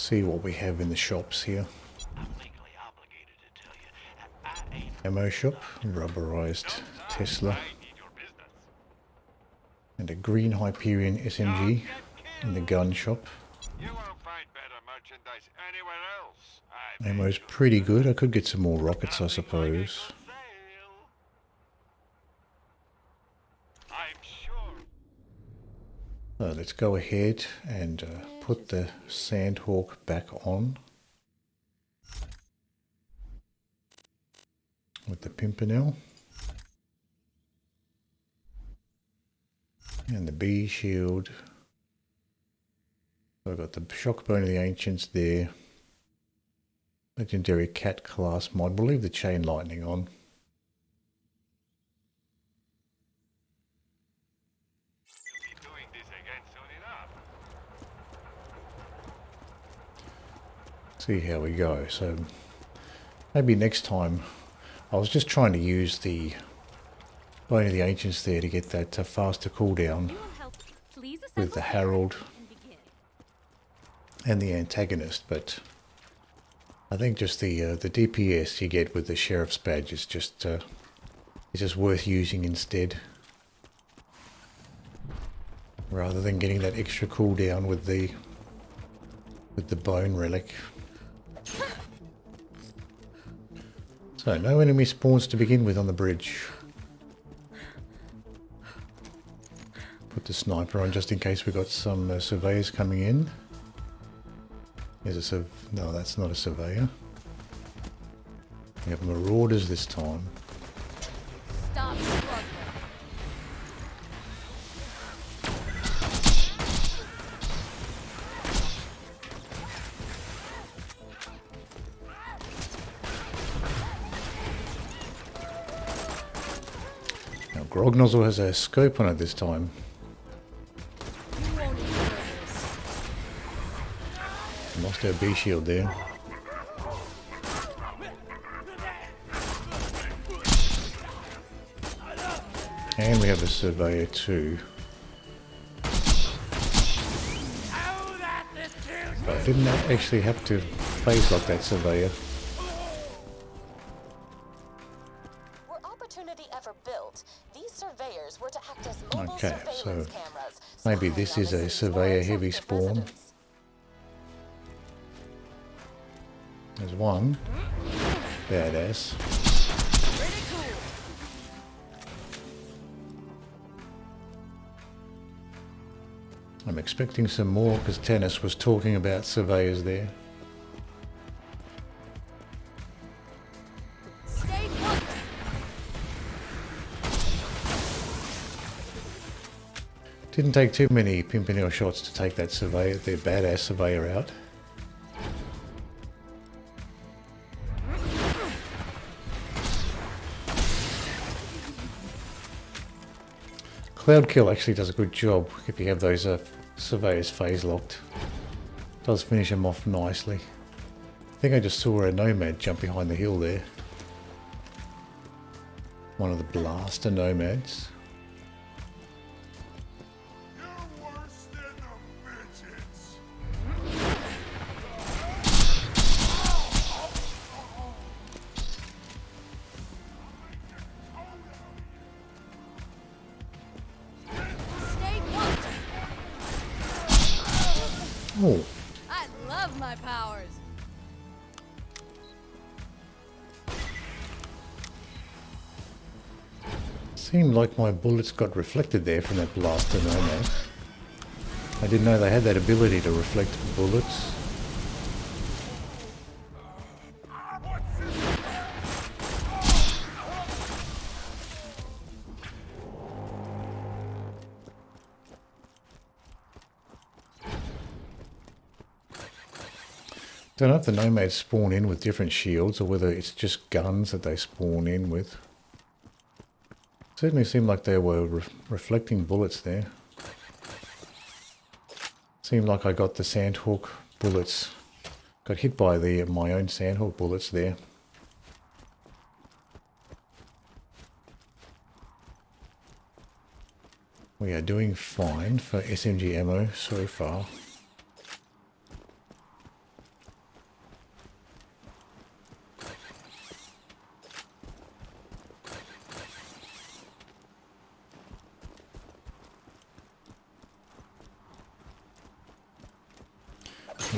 see what we have in the shops here. Ammo shop, rubberized Tesla, and a green Hyperion SMG in the gun shop. Ammo's pretty good. I could get some more rockets, I suppose. So let's go ahead and put the Sandhawk back on with the Pimpernel and the B shield. So I've got the Shockbone of the Ancients there. Legendary Cat class mod. We'll leave the Chain Lightning on. See how we go. So maybe next time. I was just trying to use the Bone of the Ancients there to get that faster cooldown with the Harold and the antagonist, but I think just the DPS you get with the Sheriff's Badge is just worth using instead, rather than getting that extra cooldown with the Bone Relic. So no enemy spawns to begin with on the bridge. Put the sniper on just in case we've got some surveyors coming in. There's a no, that's not a surveyor. We have marauders this time. Stop struggling. Now Grognozzle has a scope on it this time. Lost our B shield there. And we have a surveyor too. But I didn't actually have to Phaselock that surveyor. Were opportunity ever built, these surveyors were to act as mobile Okay, so surveillance cameras, maybe spying this on is the a city's surveyor more heavy attractive spawn. residents. There's one. Badass. I'm expecting some more because Tennis was talking about surveyors there. Stay put. Didn't take too many Pimpernel shots to take that surveyor, their badass surveyor out. Cloud Kill actually does a good job if you have those surveyors phase locked. Does finish them off nicely. I think I just saw a nomad jump behind the hill there. One of the blaster nomads. Oh. I love my powers. Seemed like my bullets got reflected there from that blaster nomad. I didn't know they had that ability to reflect bullets. Don't know if the nomads spawn in with different shields or whether it's just guns that they spawn in with. Certainly seemed like they were reflecting bullets there. Seemed like I got the Sandhawk bullets. Got hit by my own Sandhawk bullets there. We are doing fine for SMG ammo so far.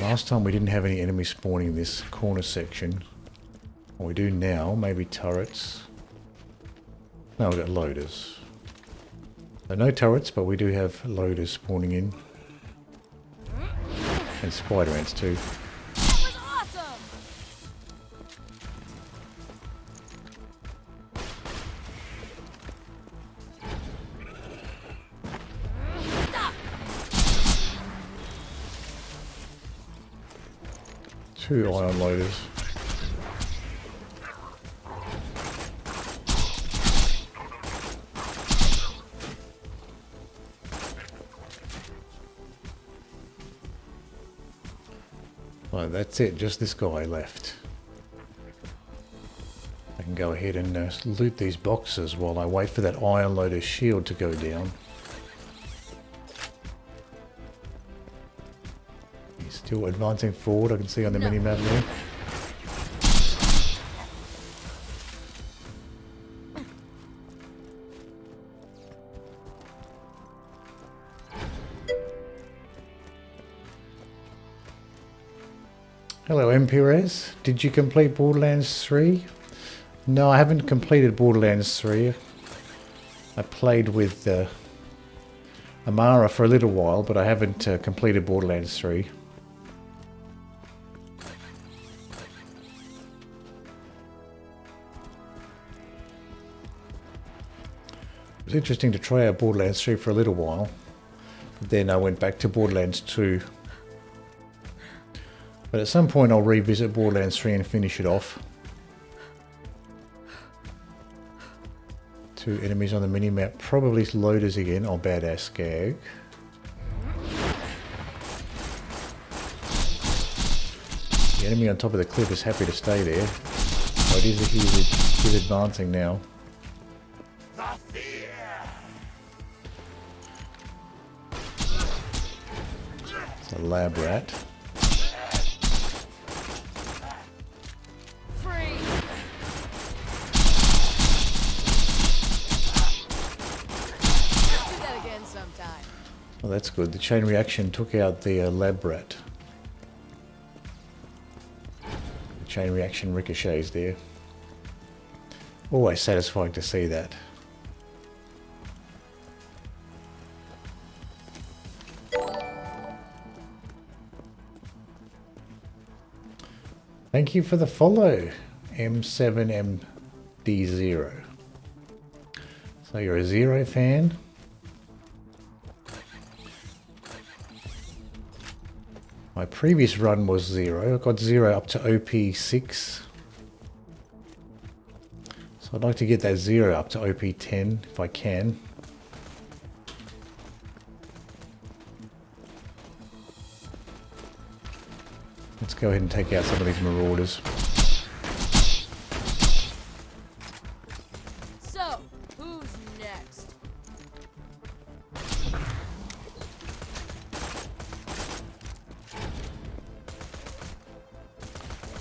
Last time we didn't have any enemies spawning in this corner section. Well, we do now. Maybe turrets. No, we've got loaders. So no turrets, but we do have loaders spawning in. And spider ants too. That was awesome! Stop! 2 ion loaders. Right, that's it, just this guy left. I can go ahead and loot these boxes while I wait for that iron loader shield to go down. He's still advancing forward, I can see on the mini-map there. Hello MPRS, did you complete Borderlands 3? No, I haven't completed Borderlands 3. I played with Amara for a little while, but I haven't completed Borderlands 3. It was interesting to try out Borderlands 3 for a little while. Then I went back to Borderlands 2. But at some point I'll revisit Borderlands 3 and finish it off. 2 enemies on the mini-map, probably loaders again. Oh, badass skag. The enemy on top of the cliff is happy to stay there. Oh, he's advancing now. It's a lab rat. Well, that's good. The chain reaction took out the lab rat. The chain reaction ricochets there. Always satisfying to see that. Thank you for the follow, M7MD0. So you're a Zero fan? My previous run was 0. I got 0 up to OP6. So I'd like to get that 0 up to OP10 if I can. Let's go ahead and take out some of these marauders. So, who's next?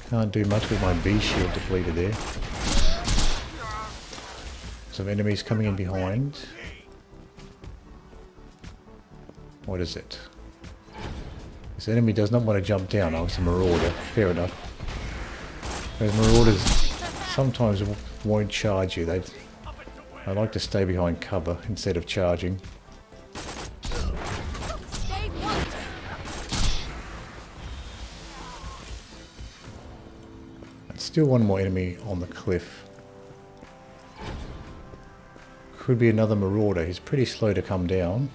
Can't do much with my B shield depleted there. Some enemies coming in behind. What is it? This enemy does not want to jump down. Oh, it's a marauder. Fair enough. Those marauders sometimes won't charge you. They like to stay behind cover instead of charging. Stay put. And still one more enemy on the cliff. Could be another marauder. He's pretty slow to come down.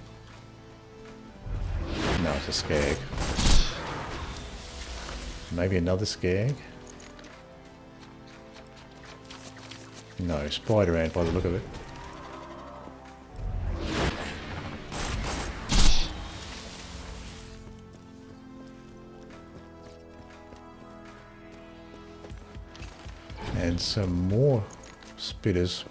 No, it's a skag. Maybe another skag. No, spider ant by the look of it. And some more spitters.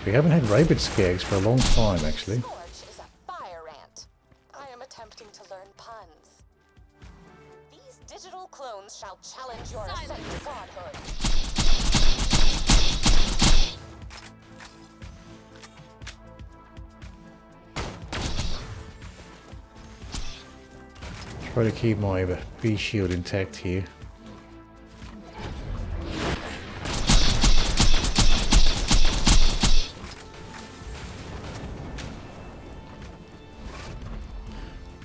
We haven't had rabid skags for a long time, actually. Scorch is a fire ant. I am attempting to learn puns. These digital clones shall challenge your ascent to godhood. Try to keep my B shield intact here.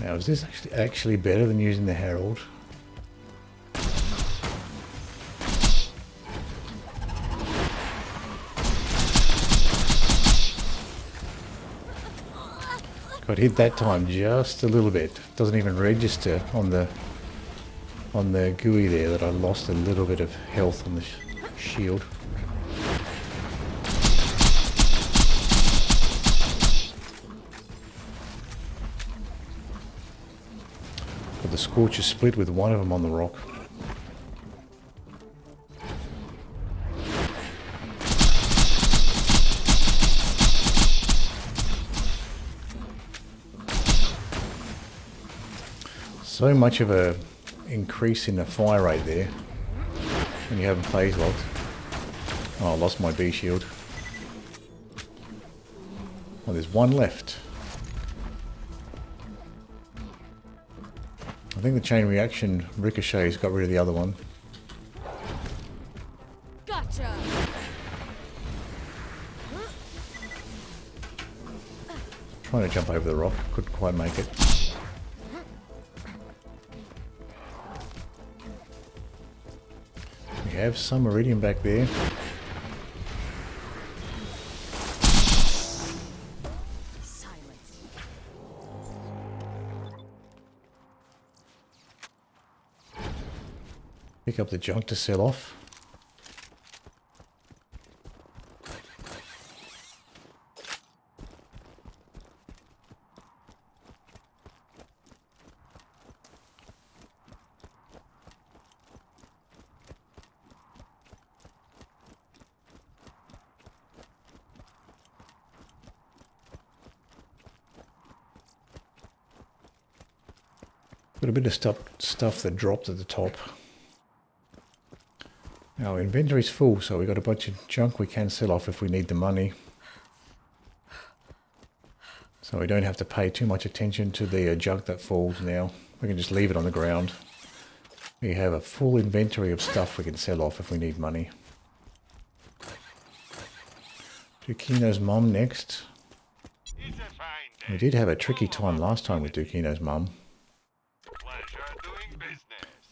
Now, is this actually better than using the Harold? Got hit that time just a little bit. Doesn't even register on the GUI there that I lost a little bit of health on the shield. Got the Scorcher split with one of them on the rock. So much of a increase in the fire rate there when you haven't Phaselocked. Oh, I lost my B shield. Oh, there's one left. I think the chain reaction ricochets got rid of the other one. Gotcha. Trying to jump over the rock, couldn't quite make it. We have some iridium back there. Silence. Pick up the junk to sell off. Got a bit of stuff that dropped at the top. Our inventory's full, so we've got a bunch of junk we can sell off if we need the money. So we don't have to pay too much attention to the junk that falls now. We can just leave it on the ground. We have a full inventory of stuff we can sell off if we need money. Dukino's mum next. We did have a tricky time last time with Dukino's mum.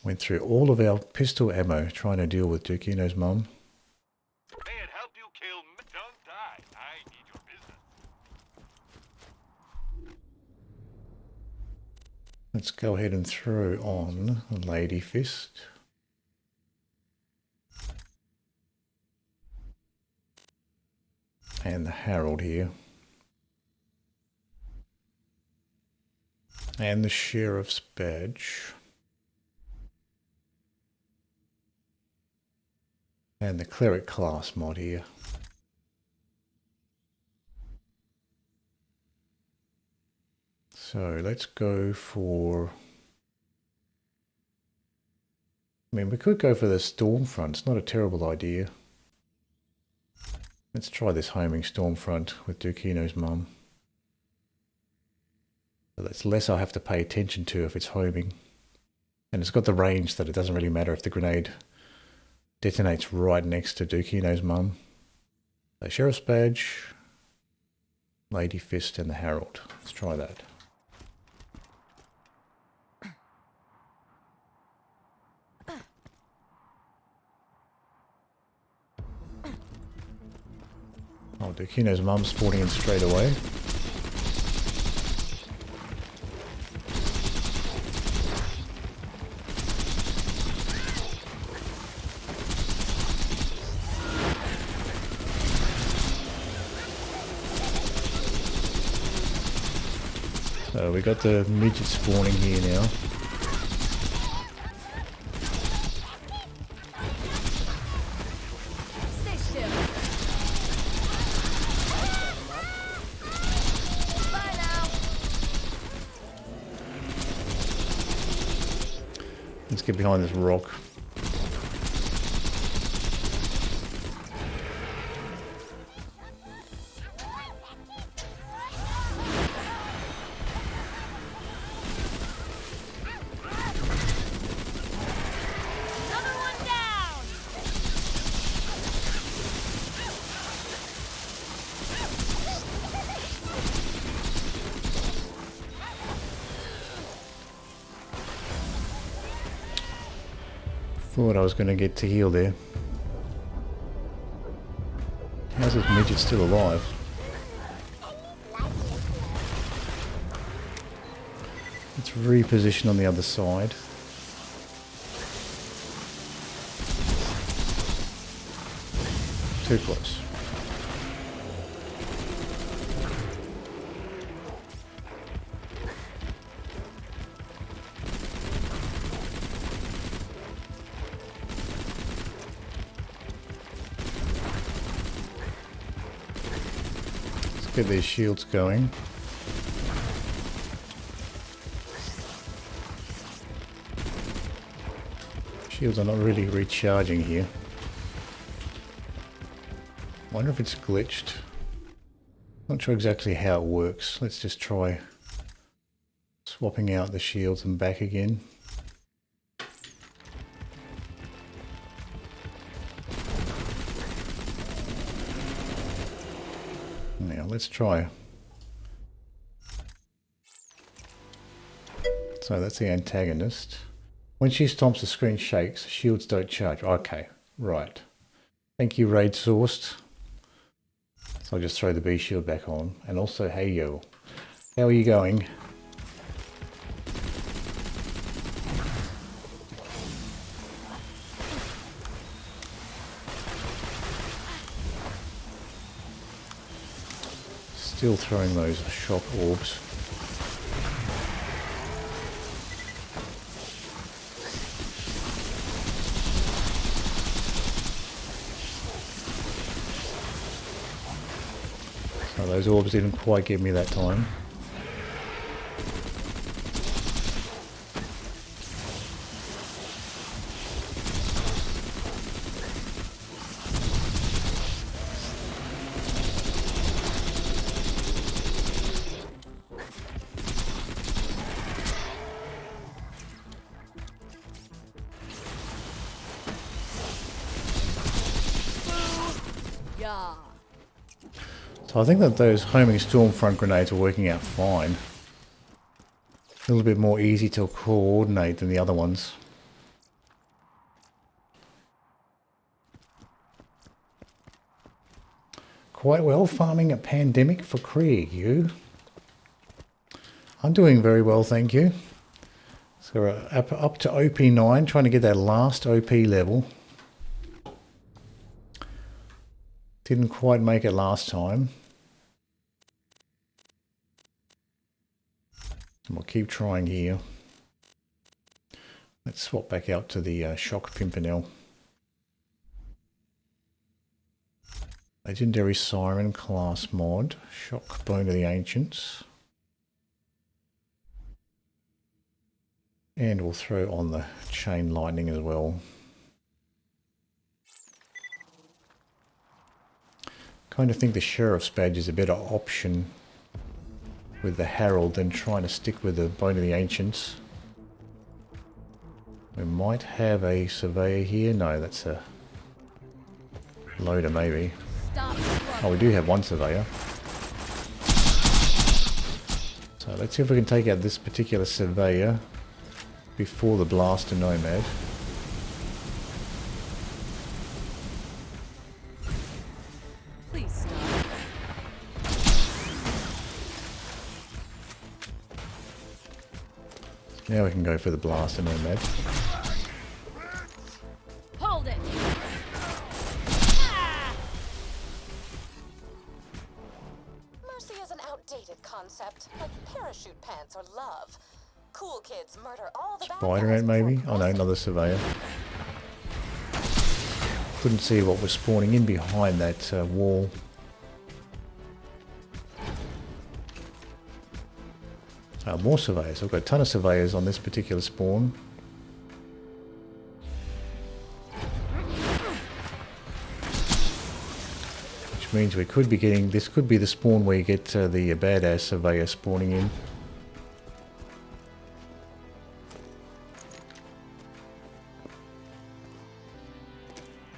Went through all of our pistol ammo trying to deal with Dukino's mum. May it help you kill me. Don't die. I need your business. Let's go ahead and throw on a Lady Fist. And the Harold here. And the Sheriff's Badge. And the Cleric class mod here. So let's go for... I mean, we could go for the Stormfront. It's not a terrible idea. Let's try this homing Stormfront with Dukino's mum. So that's less I have to pay attention to if it's homing. And it's got the range that it doesn't really matter if the grenade detonates right next to Dukino's mum. So Sheriff's Badge, Lady Fist and the Harold. Let's try that. Oh, Dukino's mum spawning in straight away. So we got the midget spawning here now. Stay still. Bye now. Let's get behind this rock. Thought I was going to get to heal there. How's this midget still alive? Let's reposition on the other side. Too close. Let's get these shields going. Shields are not really recharging here. Wonder if it's glitched. Not sure exactly how it works. Let's just try swapping out the shields and back again. Now let's try. So that's the antagonist. When she stomps, the screen shakes. Shields don't charge. Okay, right. Thank you, raid sourced. So I'll just throw the B shield back on. And also, hey yo, how are you going? Still throwing those shock orbs. So those orbs didn't quite get me that time. Yeah. So I think that those homing Stormfront grenades are working out fine. A little bit more easy to coordinate than the other ones. Quite well farming a pandemic for Krieg, you. I'm doing very well, thank you. So we're up to OP9, trying to get that last OP level. Didn't quite make it last time. And we'll keep trying here. Let's swap back out to the Shock Pimpernel. Legendary Siren class mod. Shock Bone of the Ancients. And we'll throw on the Chain Lightning as well. Kind of think the Sheriff's Badge is a better option with the Harold than trying to stick with the Bone of the Ancients. We might have a Surveyor here. No, that's a Loader maybe. Oh, we do have one Surveyor. So let's see if we can take out this particular Surveyor before the Blaster Nomad. Please stop. Now we can go for the Blaster Nomad. Hold it. Mercy is an outdated concept, like parachute pants or love. Cool kids murder all the bad Spider guys Ant maybe? before Oh no, another Surveyor. Couldn't see what was spawning in behind that wall. More Surveyors. I've got a ton of Surveyors on this particular spawn. Which means we could be getting, this could be the spawn where you get the badass Surveyor spawning in.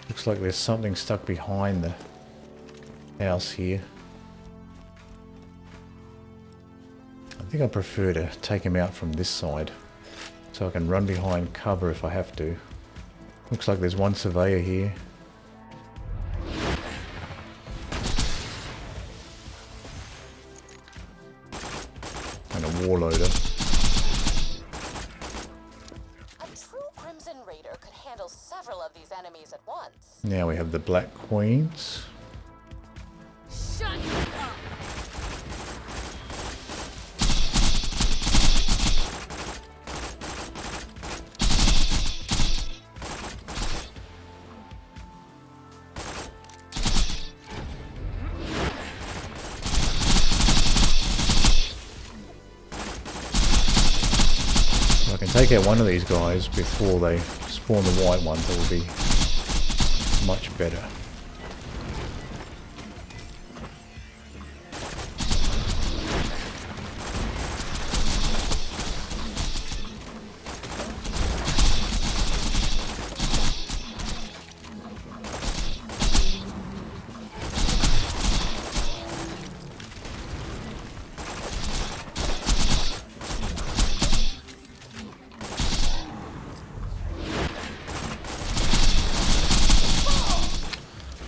Looks like there's something stuck behind the house here. I think I prefer to take him out from this side so I can run behind cover if I have to. Looks like there's one surveyor here. And a warloader. A true Crimson Raider could handle several of these enemies at once. Now we have the Black Queens. Shut up. If I can take out one of these guys before they spawn the white ones, that will be much better.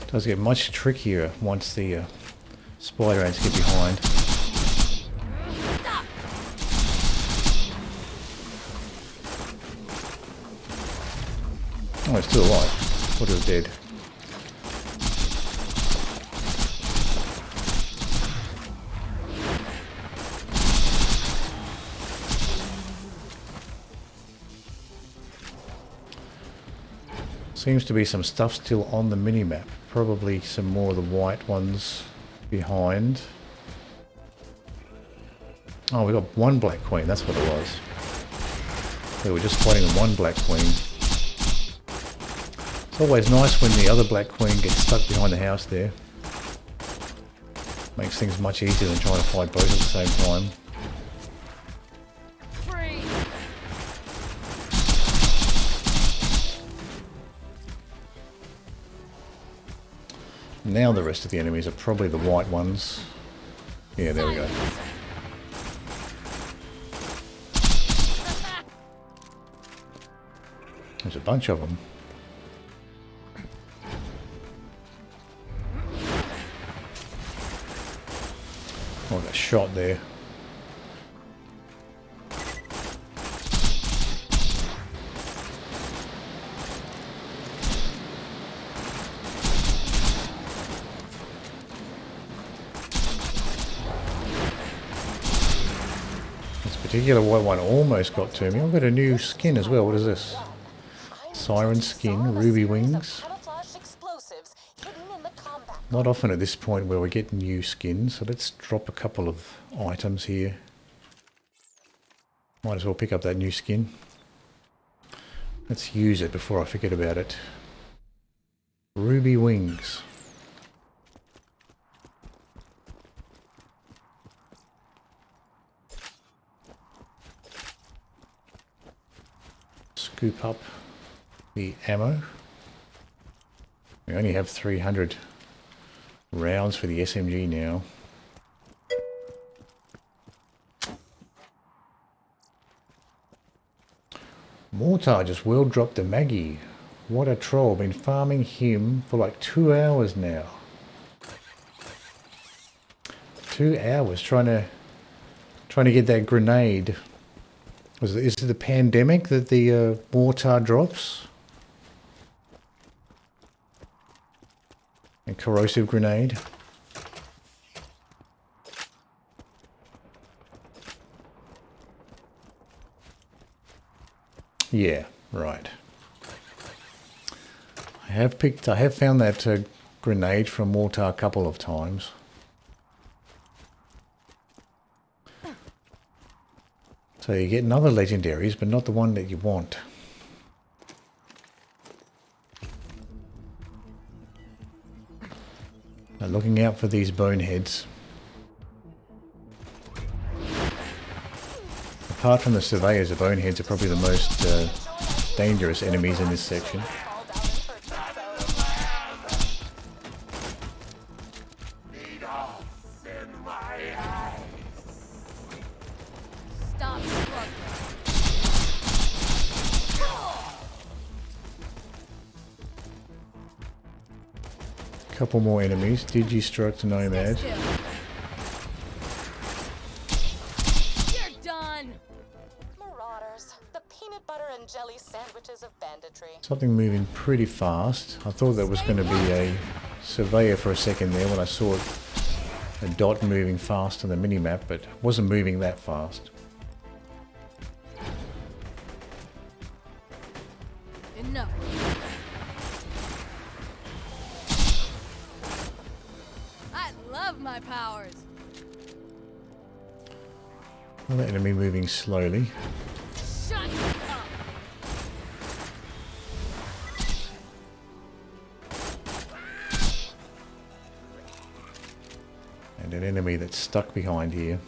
Does get much trickier once the spider ants get behind. Oh, it's still alive. Thought it was dead. Seems to be some stuff still on the minimap. Probably some more of the white ones behind. Oh, we got one Black Queen, that's what it was. We were just fighting one Black Queen. It's always nice when the other Black Queen gets stuck behind the house there. Makes things much easier than trying to fight both at the same time. Free. Now the rest of the enemies are probably the white ones. Yeah, there we go. There's a bunch of them. Oh, I got shot there. This particular white one almost got to me. I've got a new skin as well. What is this? Siren skin, ruby wings. Not often at this point where we get new skins, so let's drop a couple of items here. Might as well pick up that new skin. Let's use it before I forget about it. Ruby wings. Scoop up the ammo. We only have 300 rounds for the SMG now. Mortar just well dropped the Maggie. What a troll. Been farming him for like 2 hours now. 2 hours trying to get that grenade. Is it the pandemic that the mortar drops? And corrosive grenade. Yeah, right. I have found that grenade from mortar a couple of times. So you get other legendaries, but not the one that you want. Now looking out for these boneheads. Apart from the surveyors, the boneheads are probably the most dangerous enemies in this section. Couple more enemies. Digistruct Nomad. Still. You're done. Marauders, the peanut butter and jelly sandwiches of banditry. Something moving pretty fast. I thought that was going to be a surveyor for a second there when I saw a dot moving fast on the minimap, but it wasn't moving that fast. Enough. I love my powers. Another enemy moving slowly. Shut up. And an enemy that's stuck behind here.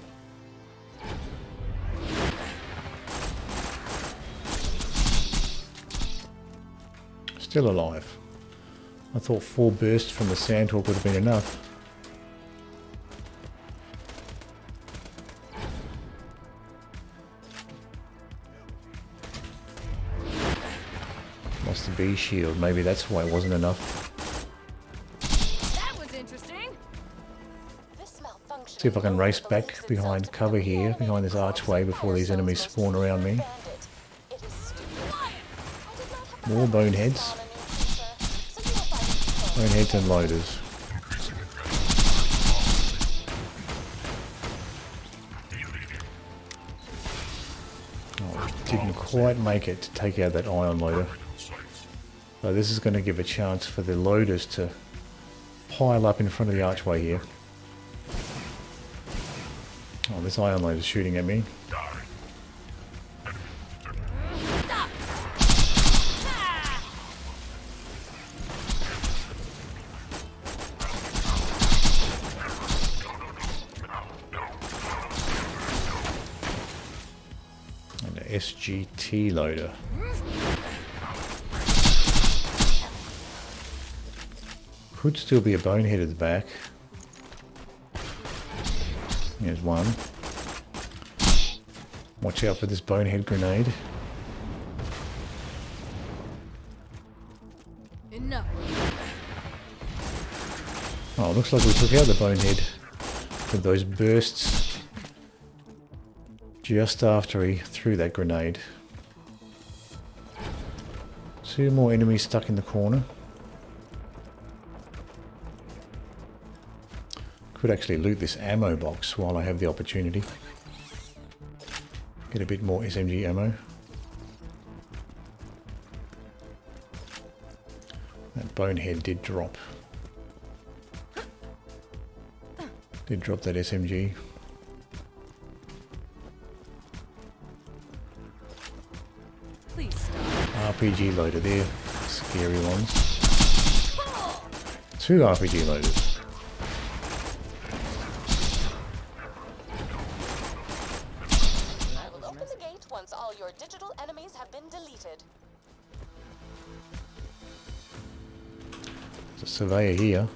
Still alive. I thought 4 bursts from the Sandhawk would have been enough. Lost the B shield. Maybe that's why it wasn't enough. That was interesting. This malfunction. See if I can race back behind cover here, behind this archway before these enemies spawn around me. It is stupid. More boneheads. Boneheads and loaders. Oh, didn't quite make it to take out that ion loader. So this is going to give a chance for the loaders to pile up in front of the archway here. Oh, this ion loader is shooting at me. Stop. And the SGT loader. Could still be a bonehead at the back. There's one. Watch out for this bonehead grenade. Enough. Oh, looks like we took out the bonehead with those bursts just after he threw that grenade. 2 more enemies stuck in the corner. Could actually loot this ammo box while I have the opportunity. Get a bit more SMG ammo. That bonehead did drop. Did drop that SMG. Please stop. RPG loader there. Scary ones. 2 RPG loaders. I will open the gate once all your digital enemies have been deleted. There's a surveyor here.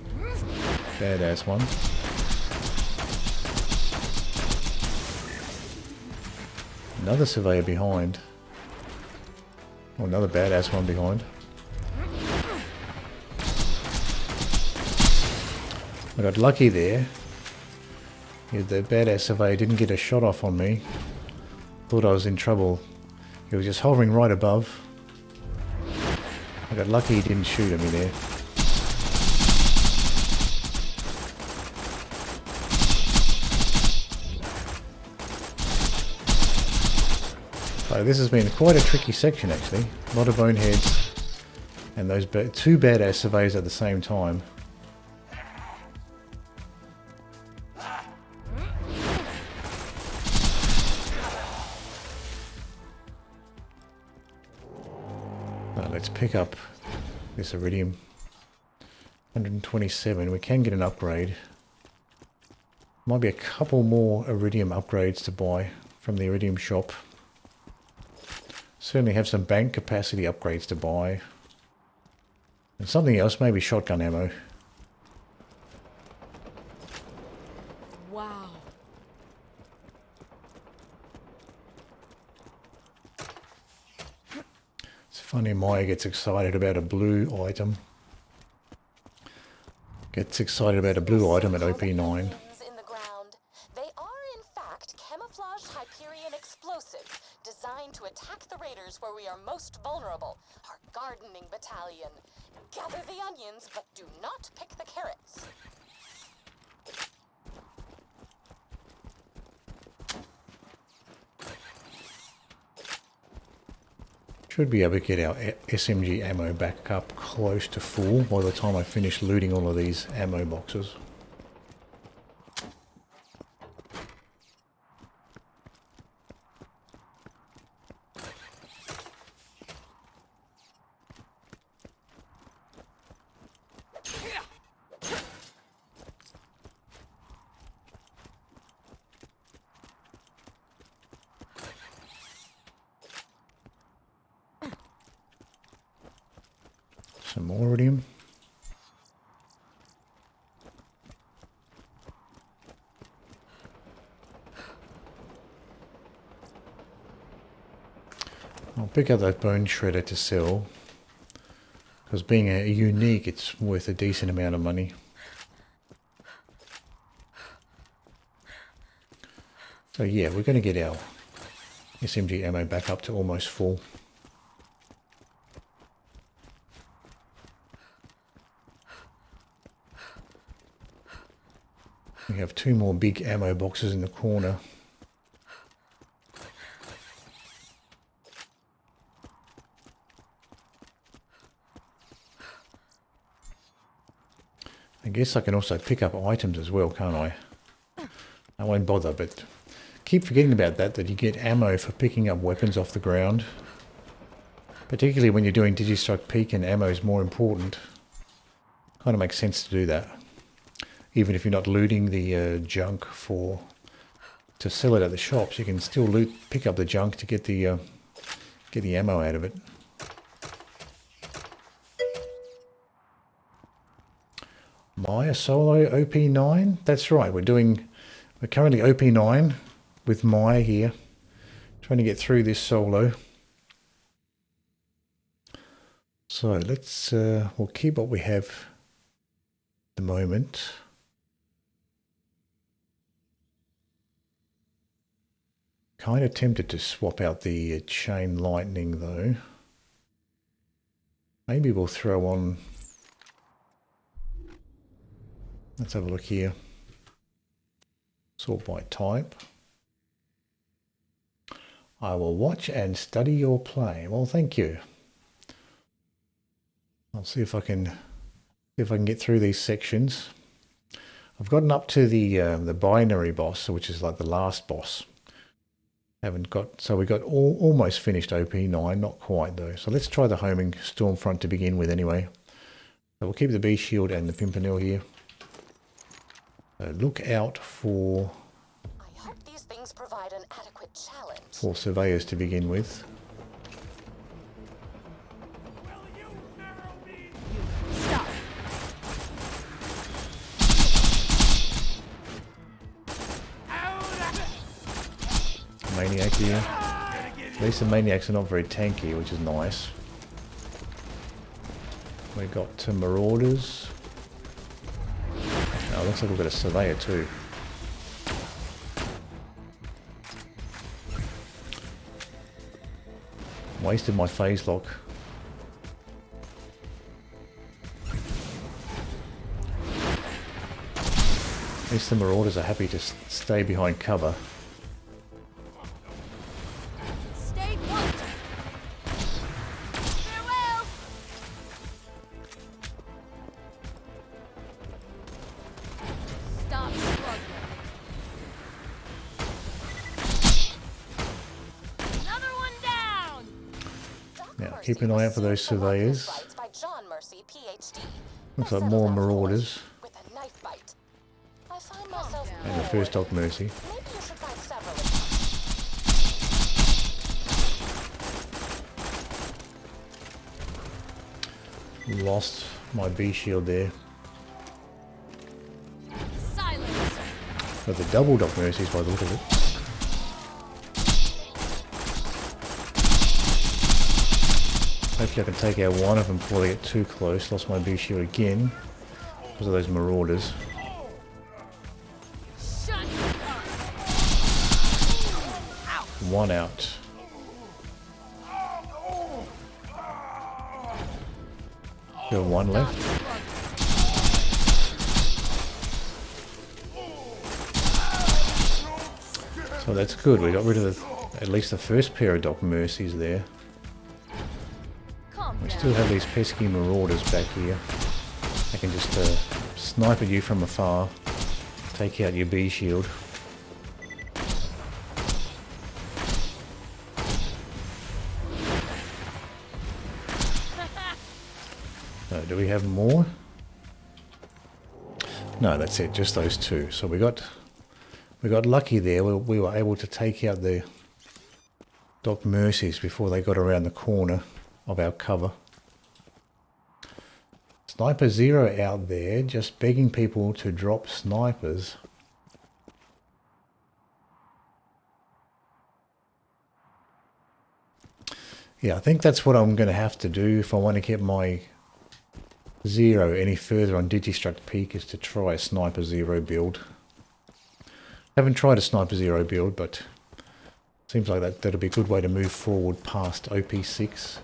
Badass one. Another surveyor behind. Oh, another badass one behind. I got lucky there. Yeah, the badass surveyor didn't get a shot off on me. Thought I was in trouble. He was just hovering right above. I got lucky he didn't shoot at me there. So this has been quite a tricky section actually. A lot of boneheads and those 2 badass surveyors at the same time. Let's pick up this iridium. 127. We can get an upgrade. Might be a couple more iridium upgrades to buy from the iridium shop. Certainly have some bank capacity upgrades to buy. And something else, maybe shotgun ammo. Wow. It's Funny, Maya gets excited about a blue item. gets excited about a blue item at OP9. In the ground. They are, in fact, camouflaged Hyperion explosives designed to attack the raiders where we are most vulnerable. Our gardening battalion. Gather the onions, but do not pick the carrots. Should be able to get our SMG ammo back up close to full by the time I finish looting all of these ammo boxes. Some more rhodium. I'll pick up that bone shredder to sell, because being a unique, it's worth a decent amount of money. So yeah, we're going to get our SMG ammo back up to almost full. We have 2 more big ammo boxes in the corner. I guess I can also pick up items as well, can't I? I won't bother, but keep forgetting about that you get ammo for picking up weapons off the ground. Particularly when you're doing Digistruct Peak and ammo is more important. Kind of makes sense to do that. Even if you're not looting the junk to sell it at the shops, you can still pick up the junk to get the ammo out of it. Maya solo OP9? That's right, we're currently OP9 with Maya here, trying to get through this solo. So let's we'll keep what we have at the moment. Kind of tempted to swap out the chain lightning though. Maybe we'll throw on, let's have a look here. Sort by type. I will watch and study your play. Well, thank you. I'll see if I can get through these sections. I've gotten up to the binary boss, which is like the last boss. So we got almost finished OP9, not quite though. So let's try the homing Stormfront to begin with anyway. So we'll keep the B shield and the Pimpernel here. So look out for I hope these things provide an adequate challenge. For surveyors to begin with. Stop. Maniac here. At least the maniacs are not very tanky, which is nice. We got marauders. Oh, looks like we've got a surveyor too. Wasted my Phaselock. At least the marauders are happy to stay behind cover. Stay put. Farewell. Stop struggling. Another one down. Now keep an eye out for those surveyors. Looks like more marauders. With a knife bite. I find myself And the first dog mercy. Maybe you should find several. Lost my B shield there. Silence. But the double dog mercies by the look of it. Hopefully I can take out one of them before they get too close. Lost my B shield again. because of those marauders. Shut up. One out. Still one left. So that's good. We got rid of at least the first pair of Doc Mercies there. We still have these pesky marauders back here. They can just snipe at you from afar, take out your bee shield. Do we have more? No, that's it. Just those two. So we got lucky there. We were able to take out the Doc Mercies before they got around the corner of our cover. Sniper Zero out there, just begging people to drop snipers. Yeah, I think that's what I'm going to have to do if I want to get my Zero any further on Digistruct Peak, is to try a Sniper Zero build. Haven't tried a Sniper Zero build, but seems like that'll be a good way to move forward past OP6.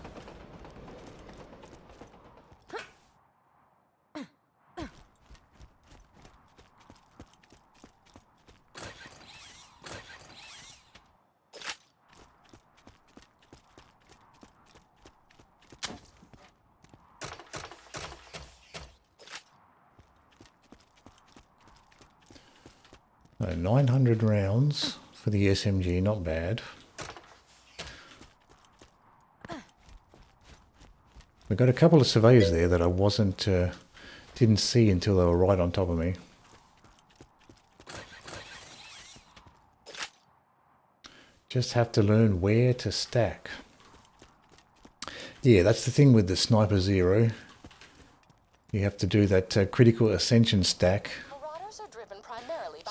So 900 rounds for the SMG, not bad. We got a couple of surveyors there that I didn't see until they were right on top of me. Just have to learn where to stack. Yeah, that's the thing with the Sniper Zero. You have to do that critical ascension stack.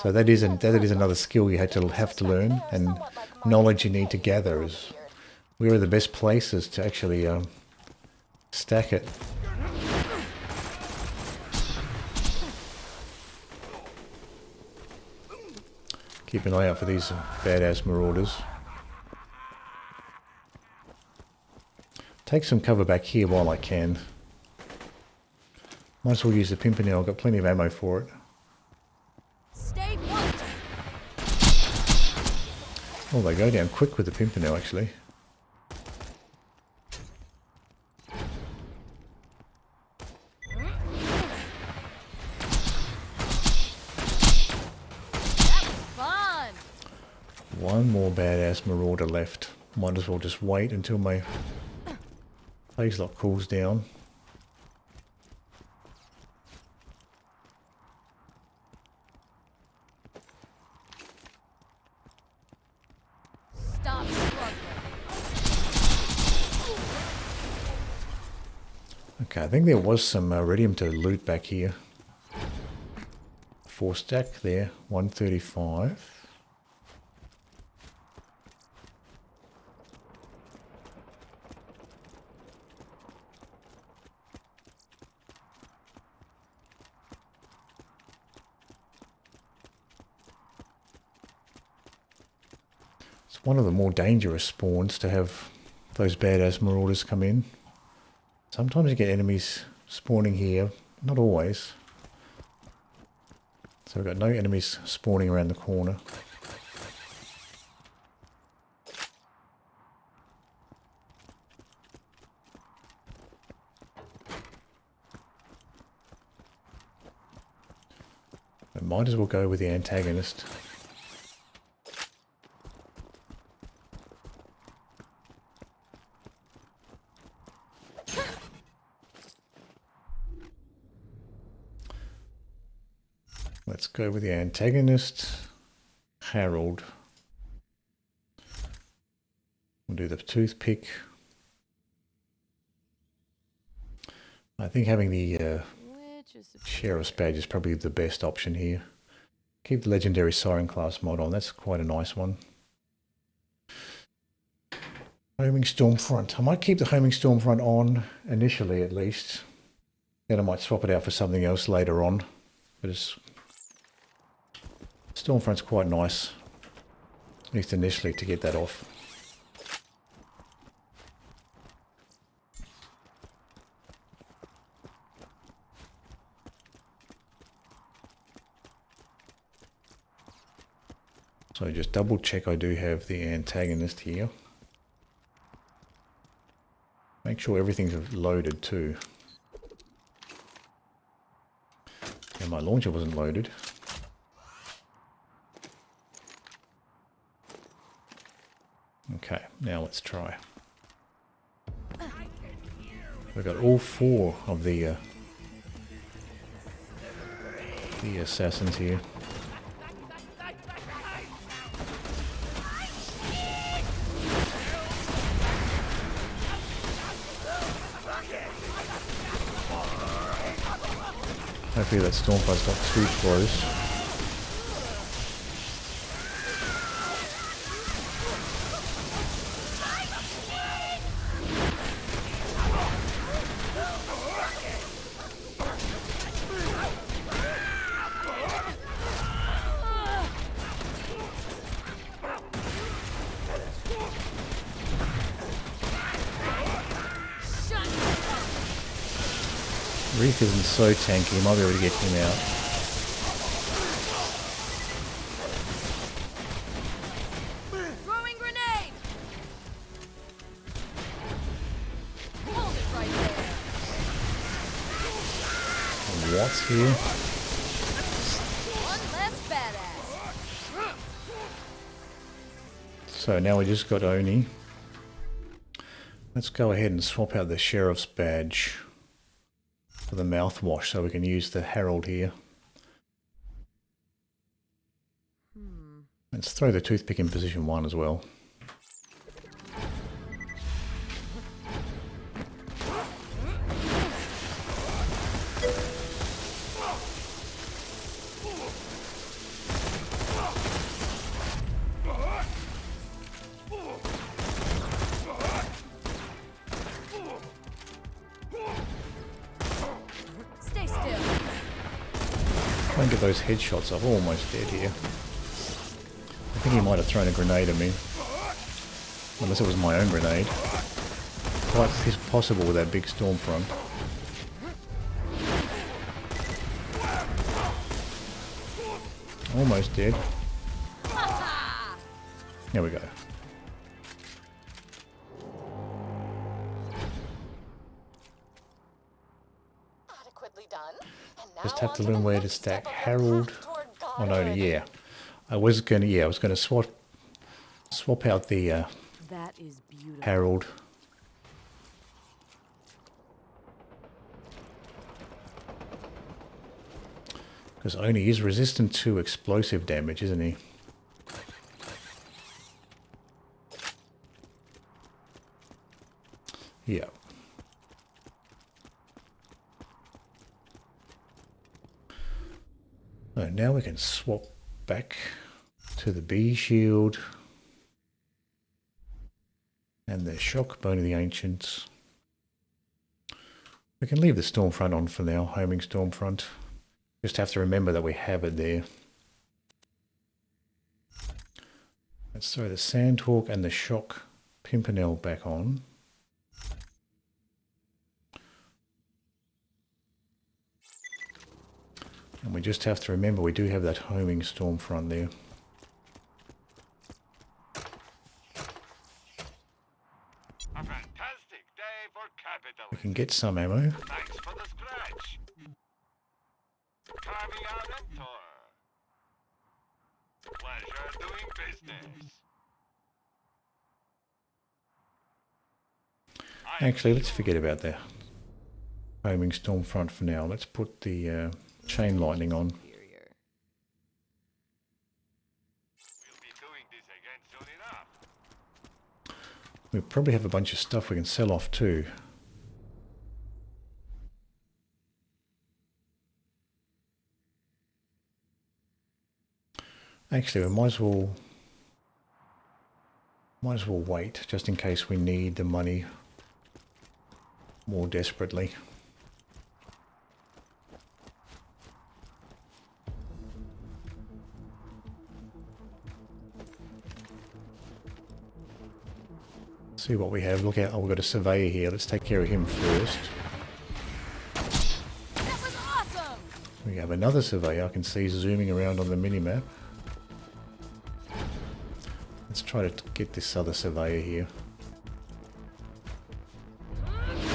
So that is another skill you have to learn, and knowledge you need to gather is where are the best places to actually stack it. Keep an eye out for these badass marauders. Take some cover back here while I can. Might as well use the Pimpernel, I've got plenty of ammo for it. Stay put. Oh, they go down quick with the Pimpernel actually. Fun. One more badass marauder left. Might as well just wait until my Phaselock cools down. Stop struggling. Okay, I think there was some iridium to loot back here. 4 stack there, 135. It's one of the more dangerous spawns to have those badass marauders come in. Sometimes you get enemies spawning here, not always. So we've got no enemies spawning around the corner. I might as well go with the antagonist. Let's go with the antagonist, Harold. We'll do the toothpick. I think having the sheriff's badge is probably the best option here. Keep the legendary Siren class mod on, that's quite a nice one. Homing Stormfront. I might keep the Homing Stormfront on initially at least. Then I might swap it out for something else later on. But it's Stormfront's quite nice, at least initially, to get that off. So just double check I do have the antagonist here. Make sure everything's loaded too. And my launcher wasn't loaded. Okay, now let's try. We've got all 4 of the assassins here. Hopefully that Stormfight's not too close. Reef isn't so tanky, you might be able to get him out. Throwing grenade. Hold it right there. What's here? One less badass. So now we just got Oney. Let's go ahead and swap out the sheriff's badge for the mouthwash so we can use the Harold here. Let's throw the toothpick in position 1 as well. Stay still. Try and get those headshots off. Almost dead here. I think he might have thrown a grenade at me. Unless it was my own grenade. Quite possible with that big storm front. Almost dead. There we go. Adequately done. And now Just have to on learn the where to next stack step of our Harold. path toward Oh no, godhood. yeah. I was gonna swap out the That is beautiful. Harold. Because Oney is resistant to explosive damage, isn't he? Yeah. So now we can swap back to the B shield and the shock bone of the ancients. We can leave the Stormfront on for now, homing Stormfront. Just have to remember that we have it there. Let's throw the Sandhawk and the shock Pimpernel back on. And we just have to remember we do have that homing Stormfront there. A fantastic day for capitalism. We can get some ammo. Thanks for the scratch. Carving out a tour. Pleasure doing business. Actually, let's forget about the homing Stormfront for now. Let's put the chain lightning on. Superior. We'll be doing this again soon enough. We probably have a bunch of stuff we can sell off too. Actually, we might as well wait just in case we need the money more desperately. See what we have. Look out. Oh, we've got a surveyor here. Let's take care of him first. That was awesome! We have another surveyor I can see zooming around on the minimap. Let's try to get this other surveyor here.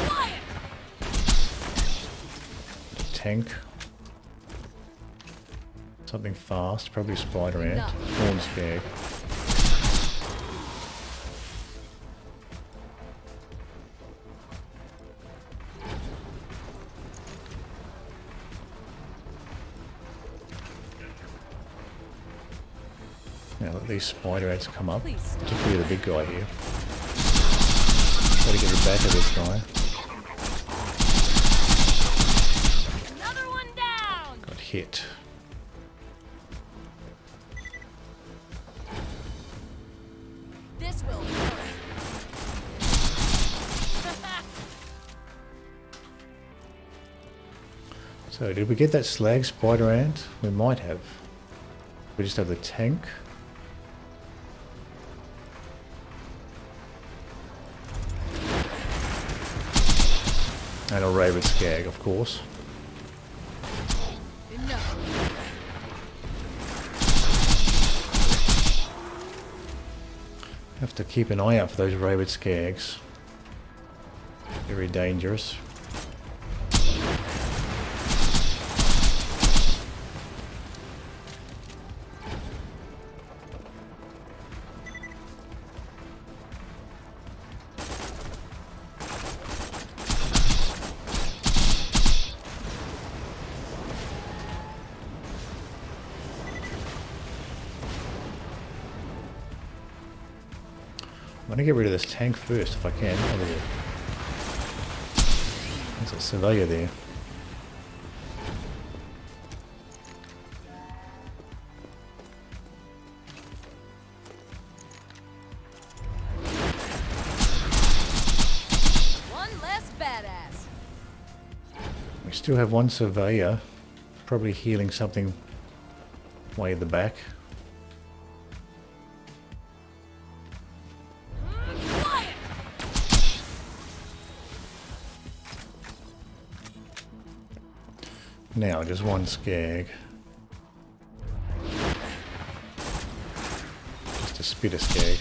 Quiet! Tank. Something fast, probably spider ant. Horn skag. Now let these spider ants come up, particularly the big guy here. Try to get the back of this guy. Another one down! Got hit. This will hurt. So did we get that slag spider ant? We might have. We just have the tank. And a rabbit skag, of course. Enough. Have to keep an eye out for those rabbit skags. Very dangerous. I'm going to get rid of this tank first if I can. Over there. There's a surveyor there. One less badass. We still have one surveyor, probably healing something way at the back. Quiet! Now, just one skag. Just a spitter skag.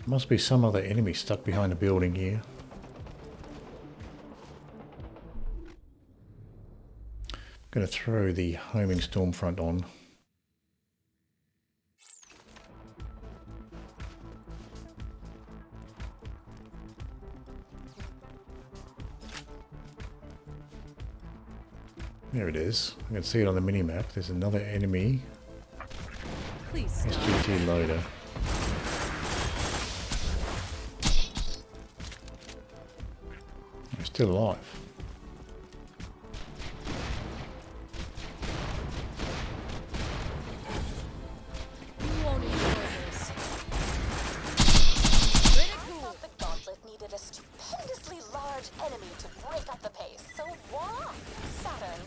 Must be some other enemy stuck behind a building here. Going to throw the homing Stormfront on. There it is. I can see it on the mini-map. There's another enemy. Please stop. SGT loader. We're still alive. You won't enjoy this. I Critical. thought the gauntlet needed a stupendously large enemy to break up the pace, so voila! Saturn,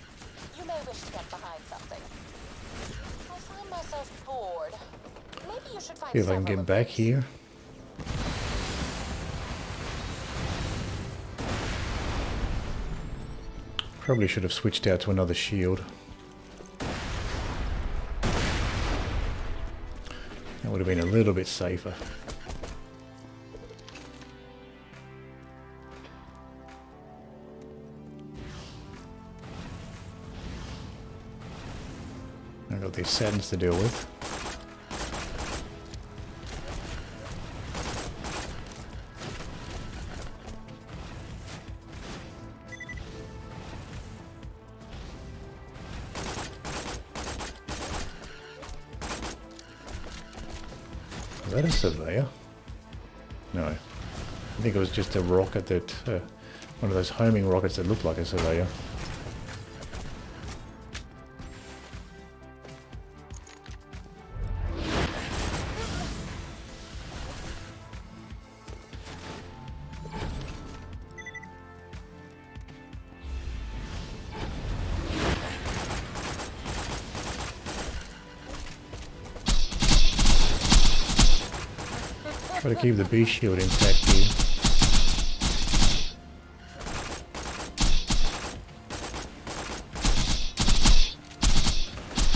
you may wish to get behind something. I find myself bored. Maybe you should find See if I can several get of back those. here. Probably should have switched out to another shield. That would have been a little bit safer. I've got these Saturns to deal with. Is that a surveyor? No. I think it was just a rocket that... one of those homing rockets that looked like a surveyor. Gotta keep the B shield intact here.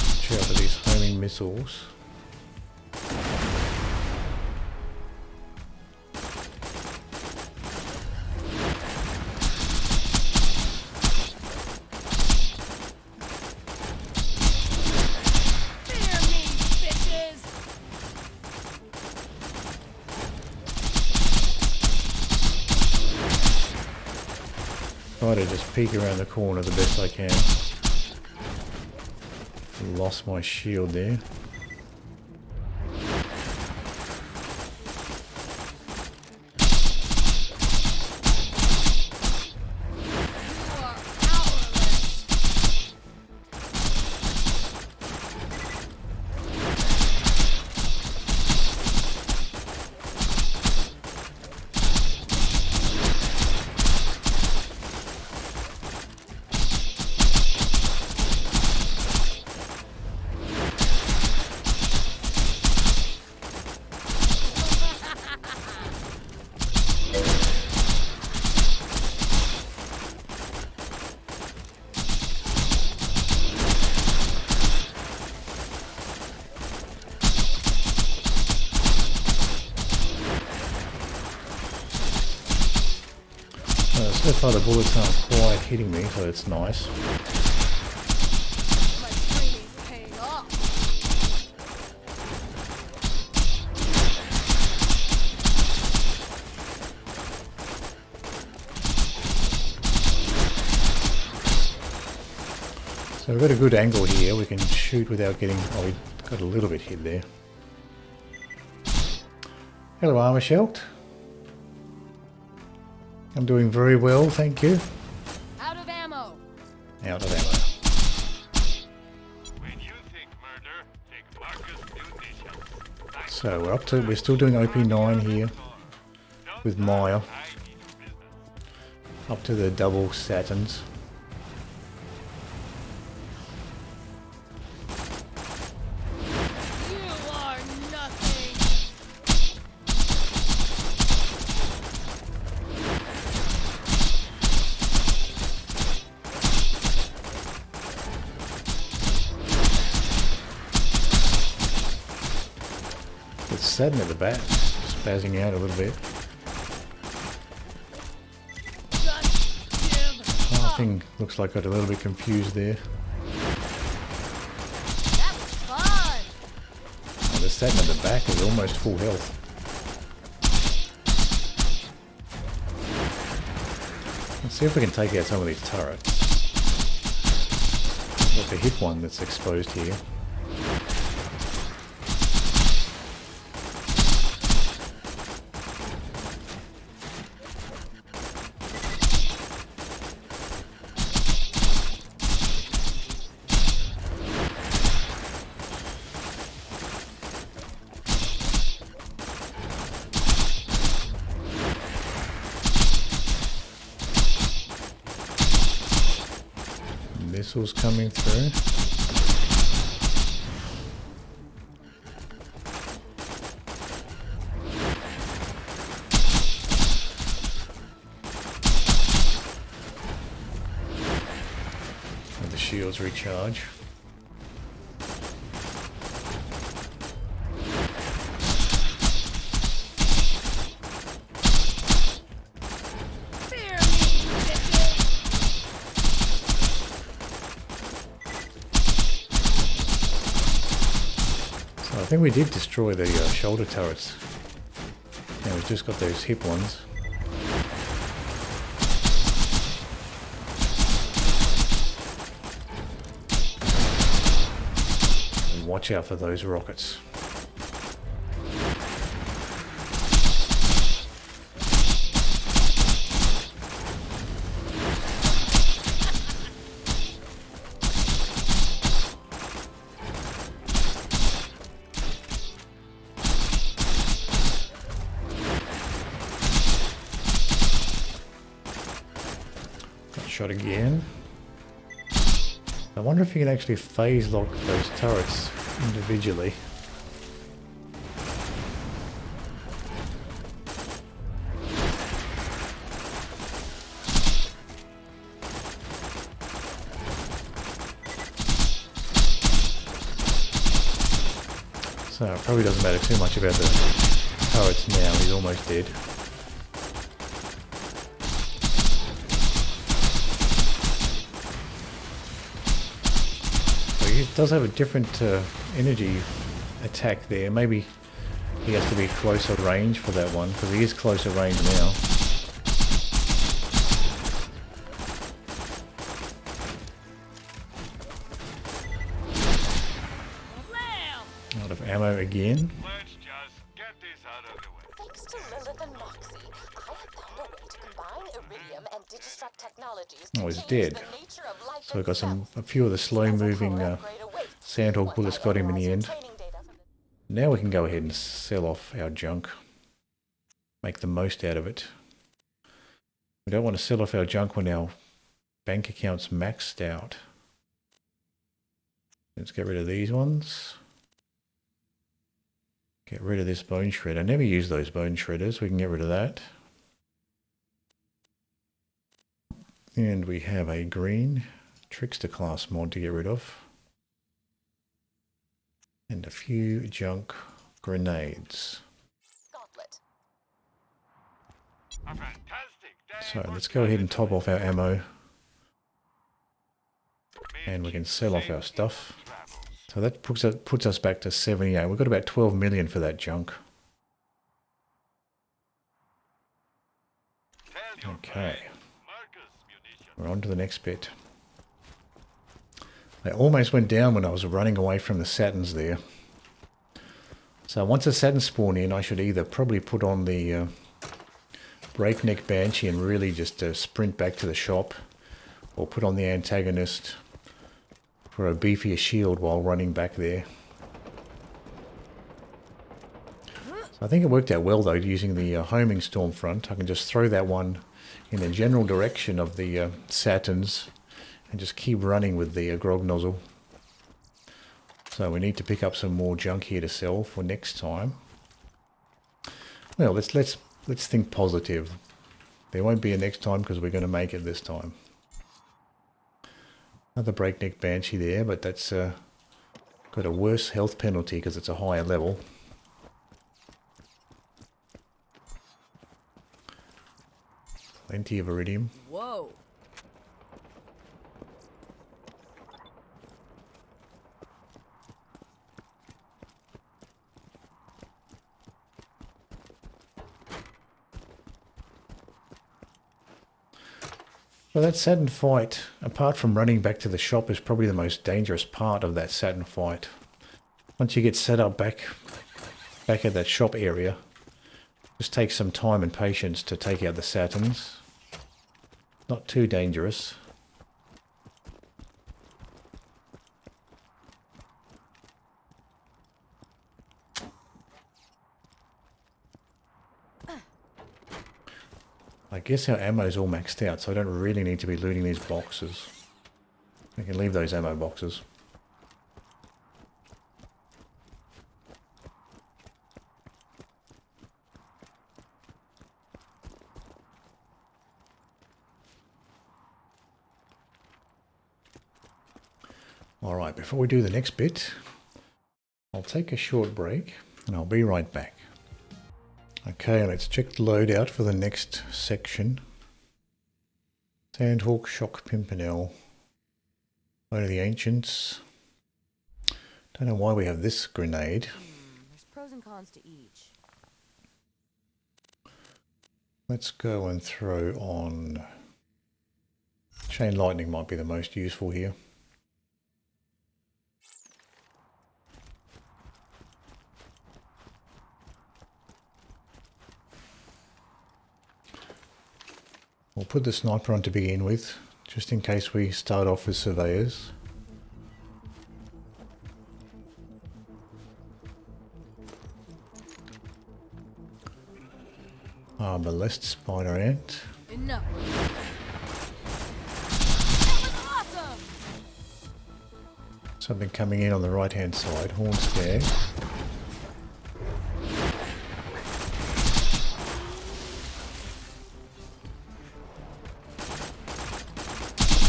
Watch out for these homing missiles. Fear me, bitches! Try to just peek around the corner the best I can. Lost my shield there. You are powerless. So far the bullets aren't quite hitting me, so it's nice. My training's paying off. So we've got a good angle here, we can shoot without getting... oh, we got a little bit hit there. Hello Armor Shelt. I'm doing very well, thank you. Out of ammo. Out of ammo. When you think murder, think Marcus Munitions. So we're still doing OP9 here with Maya. I need your business. Up to the double Saturns. You are nothing. It's Saturn at the back, spazzing out a little bit. Just give Oh, up. thing looks like I got a little bit confused there. That was fun. Oh, the Saturn at the back is almost full health. Let's see if we can take out some of these turrets. Like the hit one that's exposed here. Missiles coming through. And the shields recharge. Fear me, bitches. So I think we did destroy the shoulder turrets. Now we've just got those hip ones. And watch out for those rockets. Got shot again. I wonder if you can actually phase lock those turrets individually. So it probably doesn't matter too much about the turrets now, he's almost dead. So he does have a different energy attack there. Maybe he has to be closer range for that one, because he is closer range now. Out of ammo again. Let's just get this out of the way. Thanks to Lilith and Moxie, I have found a way to combine Iridium and Digistruct technologies to Oh, he's change dead. the nature of life So we got itself. a few of the slow moving Sandhawk bullets got him in the end. Now we can go ahead and sell off our junk. Make the most out of it. We don't want to sell off our junk when our bank account's maxed out. Let's get rid of these ones. Get rid of this bone shredder. I never use those bone shredders. We can get rid of that. And we have a green trickster class mod to get rid of. And a few junk grenades. Gauntlet. A fantastic day So for let's go ahead and top off our ammo. Mitch And we can sell off our safe stuff. travels. So that puts us back to 78. We've got about 12 million for that junk. Tell your Okay. friend, Marcus munitions. We're on to the next bit. I almost went down when I was running away from the Saturns there. So once a Saturn spawn in, I should either probably put on the breakneck Banshee and really just sprint back to the shop, or put on the antagonist for a beefier shield while running back there. So I think it worked out well though, using the homing Stormfront. I can just throw that one in the general direction of the Saturns and just keep running with the grog nozzle. So we need to pick up some more junk here to sell for next time. Well, let's think positive. There won't be a next time because we're going to make it this time. Another breakneck Banshee there, but that's got a worse health penalty because it's a higher level. Plenty of iridium. Whoa. Well, that Saturn fight, apart from running back to the shop, is probably the most dangerous part of that Saturn fight. Once you get set up back at that shop area, just takes some time and patience to take out the Saturns. Not too dangerous. I guess our ammo is all maxed out, so I don't really need to be looting these boxes. I can leave those ammo boxes. Alright, before we do the next bit, I'll take a short break and I'll be right back. Okay, let's check the loadout for the next section. Sandhawk, Shock Pimpernel, One of the Ancients. Don't know why we have this grenade. There's pros and cons to each. Let's go and throw on... Chain Lightning might be the most useful here. We'll put the sniper on to begin with, just in case we start off with surveyors. Molest Spider Ant. Enough. That was awesome. Something coming in on the right hand side, Horn Stag.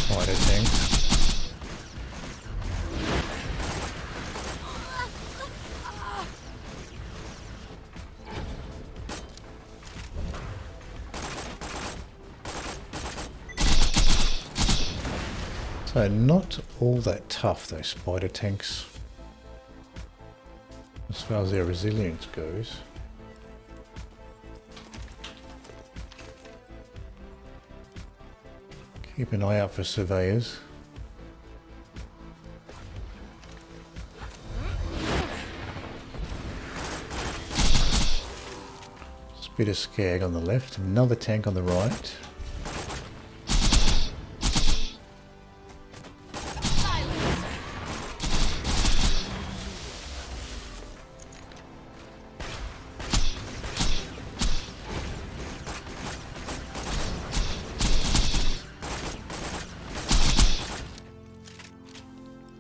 Spider Tank. So not all that tough, those spider tanks, as far as their resilience goes. Keep an eye out for surveyors. Bit of skag on the left, another tank on the right.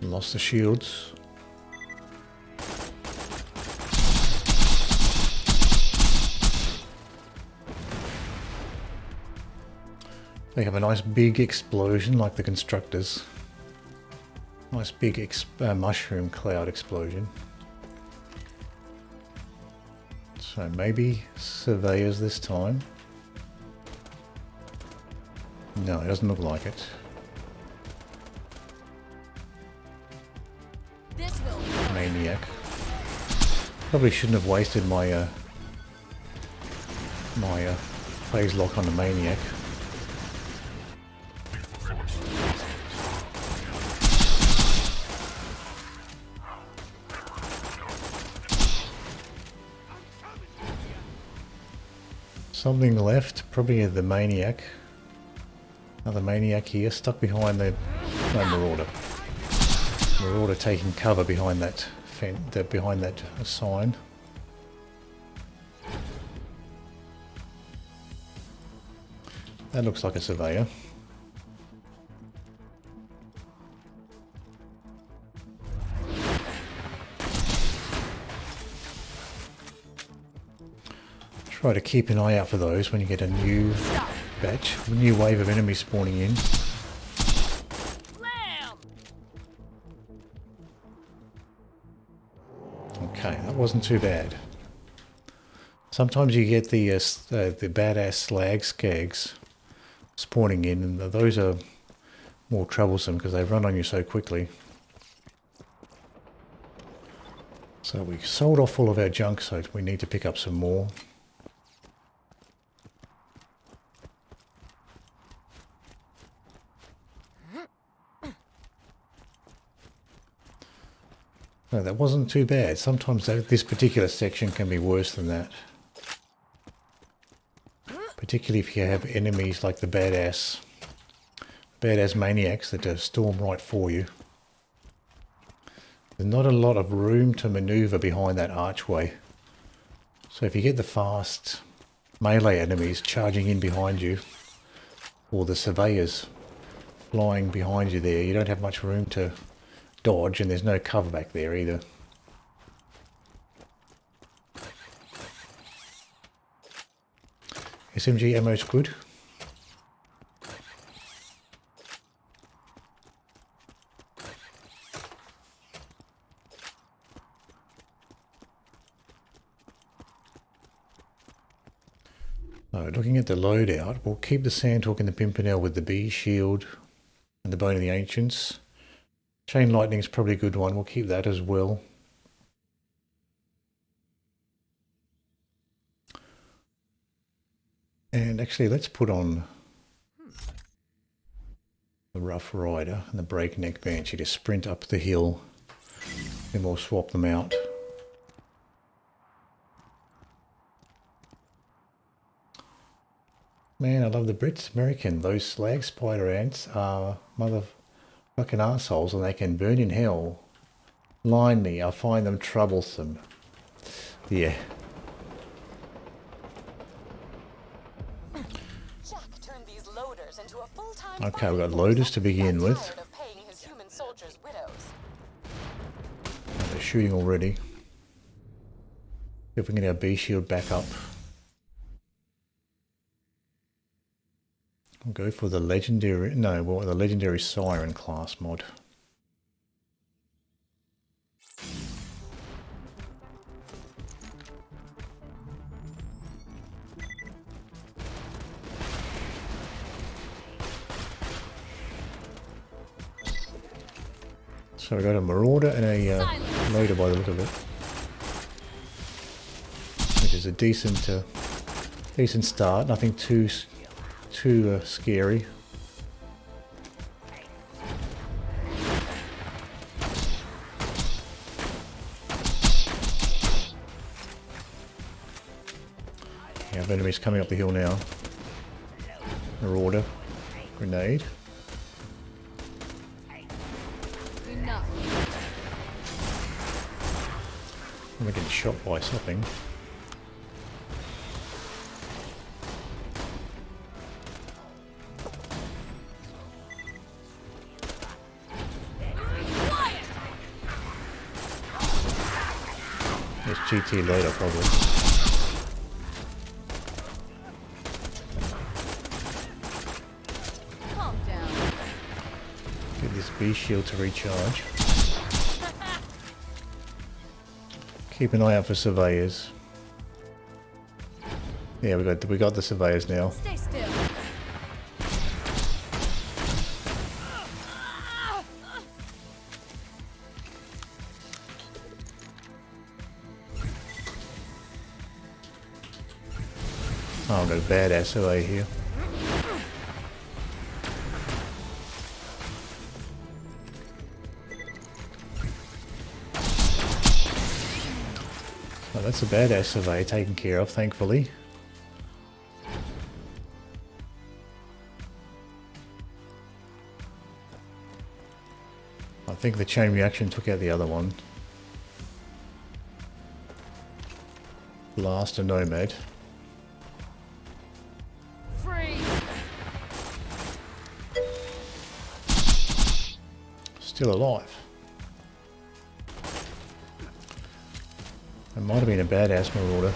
Lost the shields. They have a nice big explosion like the constructors. Nice big mushroom cloud explosion. So maybe surveyors this time. No, it doesn't look like it. This will Maniac. Probably shouldn't have wasted my Phaselock on the Maniac. Something left, probably the Maniac. Another Maniac here, stuck behind the Marauder. Marauder taking cover behind that sign. That looks like a surveyor. Try to keep an eye out for those when you get a new batch, a new wave of enemies spawning in. Okay, that wasn't too bad. Sometimes you get the badass slag skags spawning in, and those are more troublesome because they run on you so quickly. So we sold off all of our junk, so we need to pick up some more. No, that wasn't too bad. Sometimes this particular section can be worse than that. Particularly if you have enemies like the badass maniacs that storm right for you. There's not a lot of room to maneuver behind that archway. So if you get the fast melee enemies charging in behind you, or the surveyors flying behind you there, you don't have much room to dodge, and there's no cover back there either. SMG ammo's good. So looking at the loadout, we'll keep the Sandhawk and the Pimpernel with the bee shield and the Bone of the Ancients. Chain Lightning is probably a good one. We'll keep that as well. And actually, let's put on the Rough Rider and the Breakneck Banshee to sprint up the hill. Then we'll swap them out. Man, I love the Brits. American. Those slag spider ants are motherfucking assholes, and they can burn in hell. Line me, I find them troublesome. Yeah. Jack turned these loaders into a full-time Okay, we've got loaders to begin with. tired of paying his human soldiers' widows. They're shooting already. If we can get our B shield back up. We'll go for the legendary, no, well, the legendary Siren class mod. So we got a marauder and a loader by the look of it, which is a decent start. Nothing too scary. Yeah, enemies coming up the hill now. Marauder, grenade. Enough. I'm getting shot by something. There's GT later probably. Calm down. Get this B shield to recharge. Keep an eye out for surveyors. Yeah, we got the surveyors now. Stay still. Oh, I've got a badass surveyor here. Oh, that's a badass surveyor taken care of, thankfully. I think the chain reaction took out the other one. Blast a nomad. Free. Still alive. It might have been a badass marauder.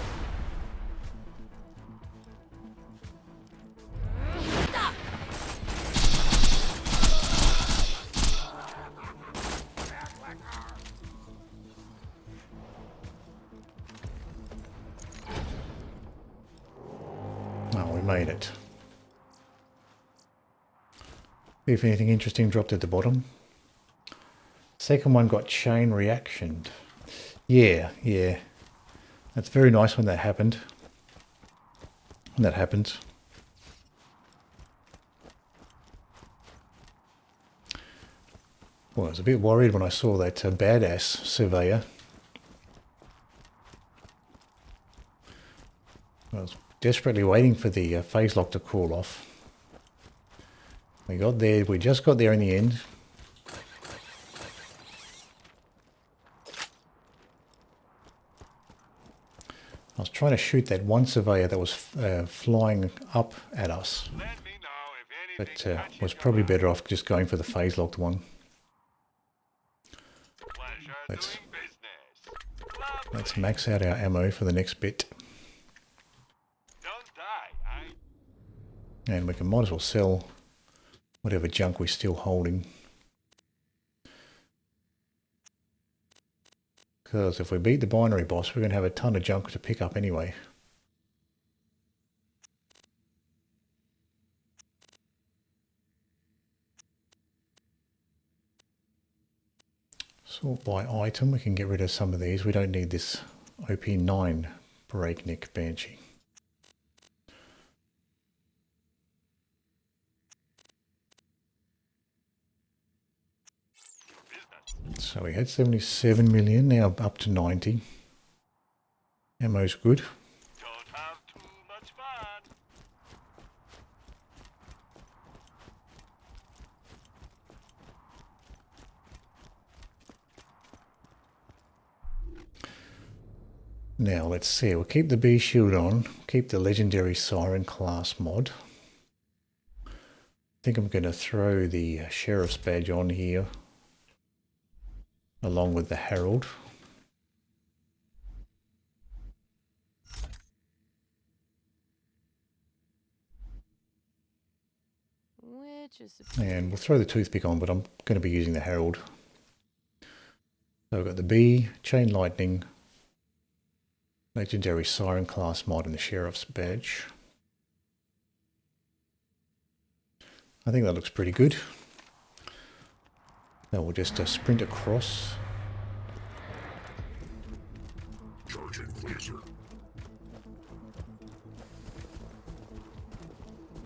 Stop. Oh, we made it. If anything interesting dropped at the bottom. Second one got chain reaction. Yeah. That's very nice when that happened. When that happens. Well, I was a bit worried when I saw that badass surveyor. I was desperately waiting for the Phaselock to cool off. We got there, we just got there in the end. I was trying to shoot that one surveyor that was flying up at us, Let me know if anything but was probably better off just going for the phase-locked one. Pleasure Let's, doing business. let's max out our ammo for the next bit. Don't die. And we might as well sell whatever junk we're still holding. Because if we beat the binary boss, we're going to have a ton of junk to pick up anyway. Sort by item, we can get rid of some of these. We don't need this OP9 breakneck banshee. So we had 77 million, now up to 90. Ammo's good. Don't have too much fun. Now let's see, we'll keep the B shield on, keep the legendary Siren class mod. I think I'm going to throw the sheriff's badge on here, along with the Harold. Which is And we'll throw the toothpick on, but I'm going to be using the Harold. So we've got the B, Chain Lightning, Legendary Siren class mod and the Sheriff's badge. I think that looks pretty good. Now we'll just sprint across. Charging laser.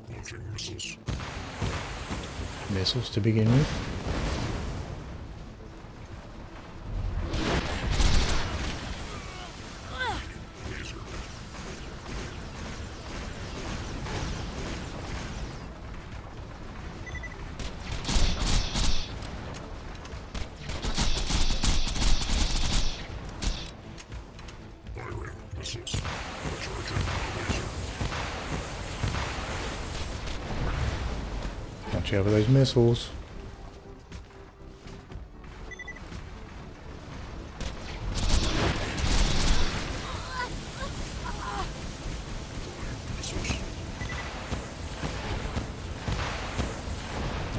Launching missiles. Missiles to begin with. Laser. Firing missiles. Charging laser. Watch out for those missiles. Missiles.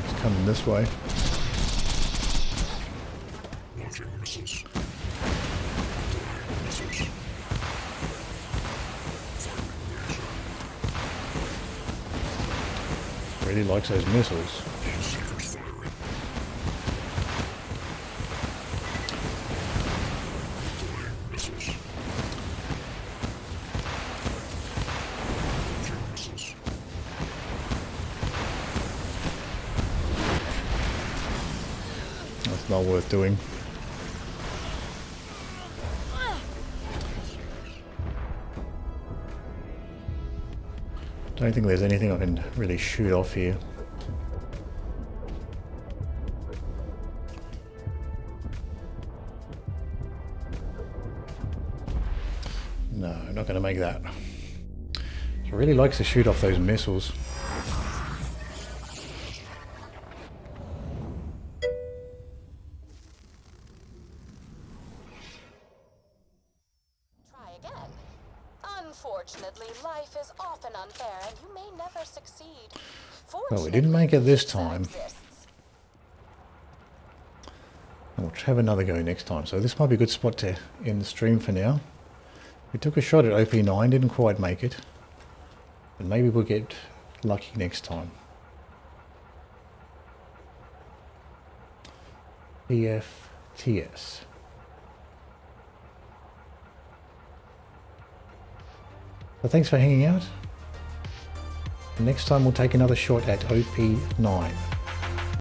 It's coming this way. Launching missiles. Deploying missiles. Firing laser. Really likes those missiles. Seekers firing. Deploying missiles. Launching missiles. That's not worth doing. Don't think there's anything I can really shoot off here. No, not going to make that. He really likes to shoot off those missiles. Try again. Unfortunately, life is often unfair and you may never succeed. Well, we didn't make it this Fortunately, time. exists. We'll have another go next time. So this might be a good spot to end the stream for now. We took a shot at OP9, didn't quite make it. But maybe we'll get lucky next time. EFTS. So thanks for hanging out. Next time we'll take another shot at OP9.